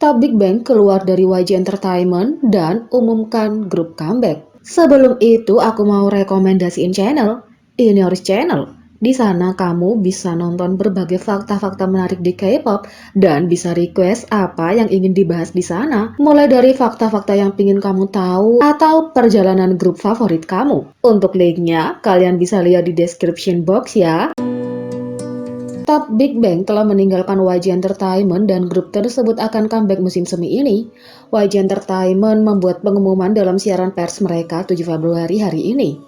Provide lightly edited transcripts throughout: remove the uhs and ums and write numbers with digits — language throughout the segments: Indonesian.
Top Big Bang keluar dari YG Entertainment dan umumkan grup comeback. Sebelum itu aku mau rekomendasiin channel Inoris Channel. Di sana kamu bisa nonton berbagai fakta-fakta menarik di K-pop dan bisa request apa yang ingin dibahas di sana. Mulai dari fakta-fakta yang ingin kamu tahu atau perjalanan grup favorit kamu. Untuk linknya kalian bisa lihat di description box ya. Top Big Bang telah meninggalkan YG Entertainment dan grup tersebut akan comeback musim semi ini. YG Entertainment membuat pengumuman dalam siaran pers mereka 7 Februari hari ini.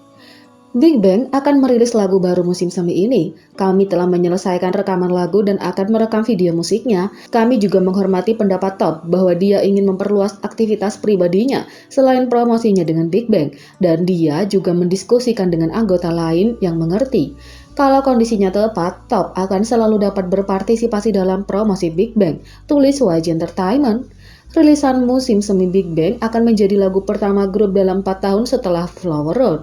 Big Bang akan merilis lagu baru musim semi ini. Kami telah menyelesaikan rekaman lagu dan akan merekam video musiknya. Kami juga menghormati pendapat Top bahwa dia ingin memperluas aktivitas pribadinya selain promosinya dengan Big Bang. Dan dia juga mendiskusikan dengan anggota lain yang mengerti. Kalau kondisinya tepat, Top akan selalu dapat berpartisipasi dalam promosi Big Bang, tulis YG Entertainment. Rilisan musim semi Big Bang akan menjadi lagu pertama grup dalam 4 tahun setelah Flower Road.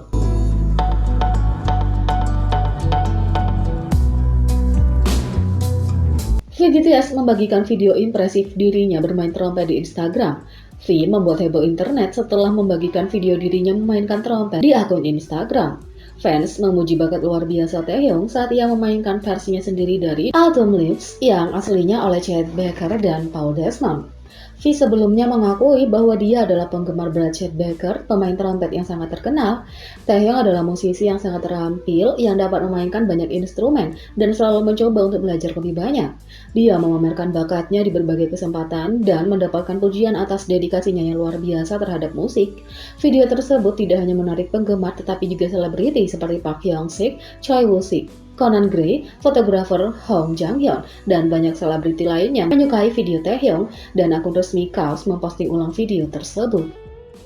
BTS membagikan video impresif dirinya bermain trompet di Instagram. V membuat heboh internet setelah membagikan video dirinya memainkan trompet di akun Instagram. Fans memuji bakat luar biasa Taehyung saat ia memainkan versinya sendiri dari album Lips yang aslinya oleh Chet Baker dan Paul Desmond. V sebelumnya mengakui bahwa dia adalah penggemar berat Chet Baker, pemain trompet yang sangat terkenal. Taehyung adalah musisi yang sangat terampil yang dapat memainkan banyak instrumen dan selalu mencoba untuk belajar lebih banyak. Dia memamerkan bakatnya di berbagai kesempatan dan mendapatkan pujian atas dedikasinya yang luar biasa terhadap musik. Video tersebut tidak hanya menarik penggemar tetapi juga selebriti seperti Park Hyung-sik, Choi Woo-sik, Conan Gray, fotografer Hong Jang-hyun, dan banyak selebriti lainnya menyukai video Taehyung dan akun resmi KAOS memposting ulang video tersebut.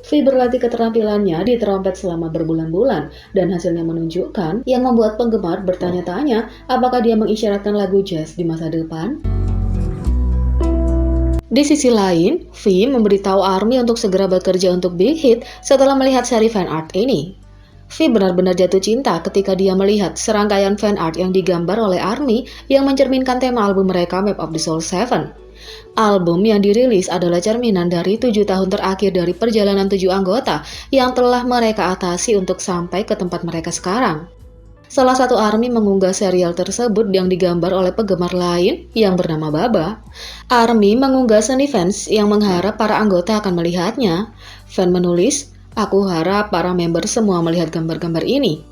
V berlatih keterampilannya di trompet selama berbulan-bulan dan hasilnya menunjukkan yang membuat penggemar bertanya-tanya apakah dia mengisyaratkan lagu jazz di masa depan. Di sisi lain, V memberitahu ARMY untuk segera bekerja untuk Big Hit setelah melihat seri fan art ini. V benar-benar jatuh cinta ketika dia melihat serangkaian fan art yang digambar oleh ARMY yang mencerminkan tema album mereka Map of the Soul 7. Album yang dirilis adalah cerminan dari 7 tahun terakhir dari perjalanan 7 anggota yang telah mereka atasi untuk sampai ke tempat mereka sekarang. Salah satu ARMY mengunggah serial tersebut yang digambar oleh penggemar lain yang bernama Baba. ARMY mengunggah seni fans yang mengharap para anggota akan melihatnya. Fan menulis, "Aku harap para member semua melihat gambar-gambar ini."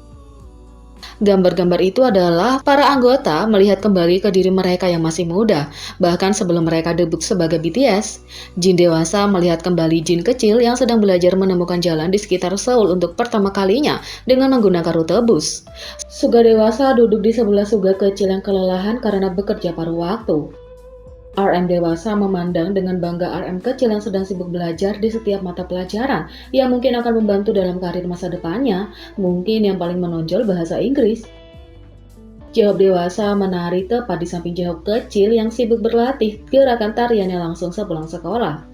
Gambar-gambar itu adalah para anggota melihat kembali ke diri mereka yang masih muda, bahkan sebelum mereka debut sebagai BTS. Jin dewasa melihat kembali Jin kecil yang sedang belajar menemukan jalan di sekitar Seoul untuk pertama kalinya dengan menggunakan rute bus. Suga dewasa duduk di sebelah Suga kecil yang kelelahan karena bekerja paruh waktu. RM dewasa memandang dengan bangga RM kecil yang sedang sibuk belajar di setiap mata pelajaran yang mungkin akan membantu dalam karir masa depannya, mungkin yang paling menonjol bahasa Inggris. Jahob dewasa menari tepat di samping Jahob kecil yang sibuk berlatih gerakan tariannya langsung sepulang sekolah.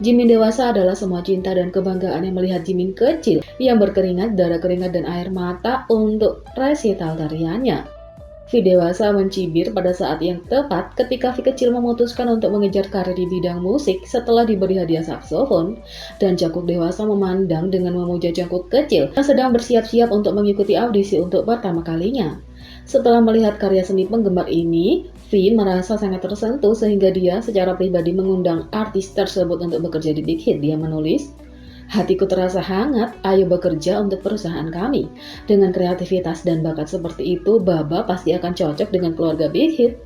Jimin dewasa adalah semua cinta dan kebanggaan yang melihat Jimin kecil yang berkeringat, darah keringat dan air mata untuk resital tariannya. V dewasa mencibir pada saat yang tepat ketika V kecil memutuskan untuk mengejar karir di bidang musik setelah diberi hadiah saksofon, dan Jungkook dewasa memandang dengan memuja Jungkook kecil yang sedang bersiap-siap untuk mengikuti audisi untuk pertama kalinya. Setelah melihat karya seni penggemar ini, V merasa sangat tersentuh sehingga dia secara pribadi mengundang artis tersebut untuk bekerja di Big Hit. Dia menulis, "Hatiku terasa hangat, ayo bekerja untuk perusahaan kami. Dengan kreativitas dan bakat seperti itu, Baba pasti akan cocok dengan keluarga Big Hit."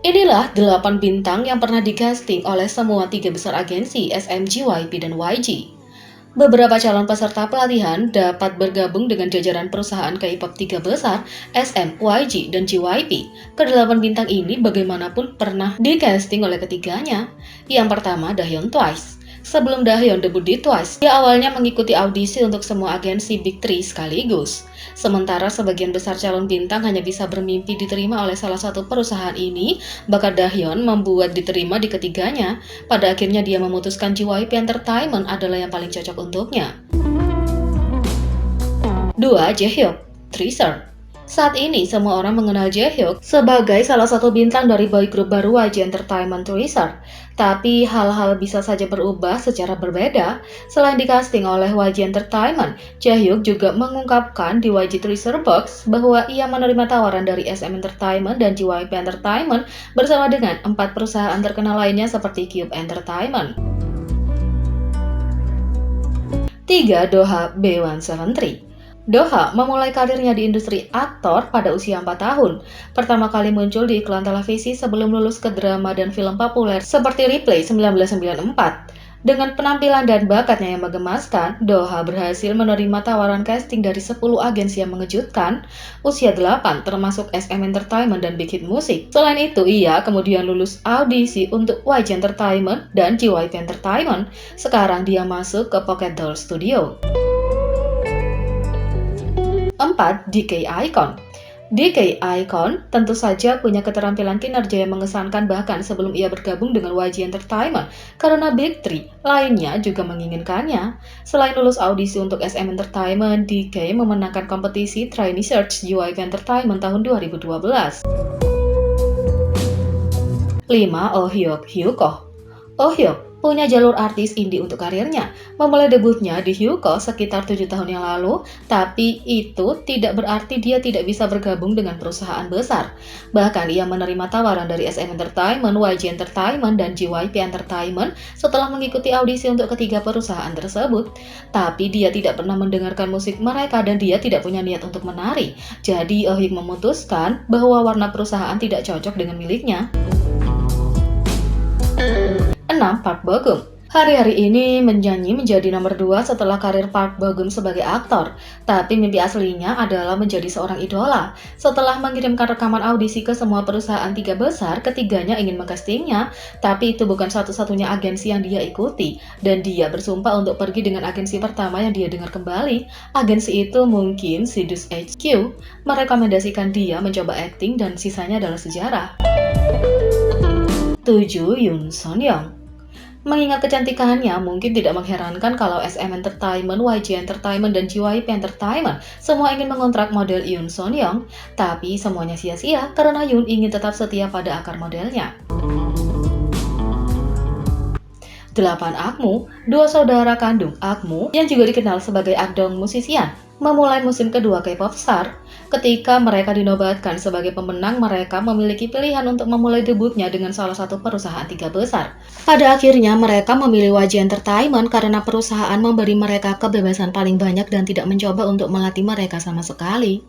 Inilah 8 bintang yang pernah di-casting oleh semua 3 besar agensi SM, JYP, dan YG. Beberapa calon peserta pelatihan dapat bergabung dengan jajaran perusahaan K-pop 3 besar, SM, YG, dan JYP. Ke-8 bintang ini bagaimanapun pernah di-casting oleh ketiganya. Yang pertama, Dahyun Twice. Sebelum Dahyun debut di Twice, dia awalnya mengikuti audisi untuk semua agensi Big 3 sekaligus. Sementara sebagian besar calon bintang hanya bisa bermimpi diterima oleh salah satu perusahaan ini, bakat Dahyun membuat diterima di ketiganya. Pada akhirnya dia memutuskan JYP Entertainment adalah yang paling cocok untuknya. 2. Jaehyuk. Treasure. Saat ini, semua orang mengenal Jaehyuk sebagai salah satu bintang dari boy group baru YG Entertainment Treasure. Tapi hal-hal bisa saja berubah secara berbeda. Selain di-casting oleh YG Entertainment, Jaehyuk juga mengungkapkan di YG Treasure Box bahwa ia menerima tawaran dari SM Entertainment dan JYP Entertainment bersama dengan 4 perusahaan terkenal lainnya seperti Cube Entertainment. 3. Doha B173. Doha memulai karirnya di industri aktor pada usia 4 tahun. Pertama kali muncul di iklan televisi sebelum lulus ke drama dan film populer seperti Replay 1994. Dengan penampilan dan bakatnya yang menggemaskan, Doha berhasil menerima tawaran casting dari 10 agensi yang mengejutkan, usia 8 termasuk SM Entertainment dan Big Hit Music. Selain itu, ia kemudian lulus audisi untuk YG Entertainment dan JYP Entertainment. Sekarang dia masuk ke Pocket Doll Studio. 4. DK Icon. DK Icon tentu saja punya keterampilan kinerja yang mengesankan bahkan sebelum ia bergabung dengan YG Entertainment karena Big Three lainnya juga menginginkannya. Selain lulus audisi untuk SM Entertainment, DK memenangkan kompetisi Trainee Search JYP Entertainment tahun 2012. 5. Oh Hyuk Hyukoh. Oh Hyuk punya jalur artis indie untuk karirnya. Memulai debutnya di Hyukoh sekitar 7 tahun yang lalu, tapi itu tidak berarti dia tidak bisa bergabung dengan perusahaan besar. Bahkan ia menerima tawaran dari SM Entertainment, YG Entertainment, dan JYP Entertainment setelah mengikuti audisi untuk ketiga perusahaan tersebut. Tapi dia tidak pernah mendengarkan musik mereka dan dia tidak punya niat untuk menari. Jadi Oh Hyuk memutuskan bahwa warna perusahaan tidak cocok dengan miliknya. 6. Park Bo Gum. Hari-hari ini menyanyi menjadi nomor 2 setelah karir Park Bo Gum sebagai aktor. Tapi mimpi aslinya adalah menjadi seorang idola. Setelah mengirimkan rekaman audisi ke semua perusahaan 3 besar, ketiganya ingin mengcastingnya. Tapi itu bukan satu-satunya agensi yang dia ikuti. Dan dia bersumpah untuk pergi dengan agensi pertama yang dia dengar kembali. Agensi itu mungkin Sidus HQ. Merekomendasikan dia mencoba akting dan sisanya adalah sejarah. 7. Yoon Son Young. Mengingat kecantikannya, mungkin tidak mengherankan kalau SM Entertainment, YG Entertainment, dan JYP Entertainment semua ingin mengontrak model Yoon Son Young, tapi semuanya sia-sia karena Yoon ingin tetap setia pada akar modelnya. 8. Akmu. Dua saudara kandung Akmu, yang juga dikenal sebagai akdong musisian, memulai musim kedua K-pop Star. Ketika mereka dinobatkan sebagai pemenang, mereka memiliki pilihan untuk memulai debutnya dengan salah satu perusahaan 3 besar. Pada akhirnya, mereka memilih YG Entertainment karena perusahaan memberi mereka kebebasan paling banyak dan tidak mencoba untuk melatih mereka sama sekali.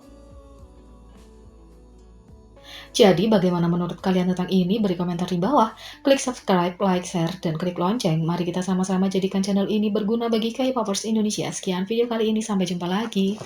Jadi, bagaimana menurut kalian tentang ini? Beri komentar di bawah. Klik subscribe, like, share, dan klik lonceng. Mari kita sama-sama jadikan channel ini berguna bagi K-popers Indonesia. Sekian video kali ini, sampai jumpa lagi.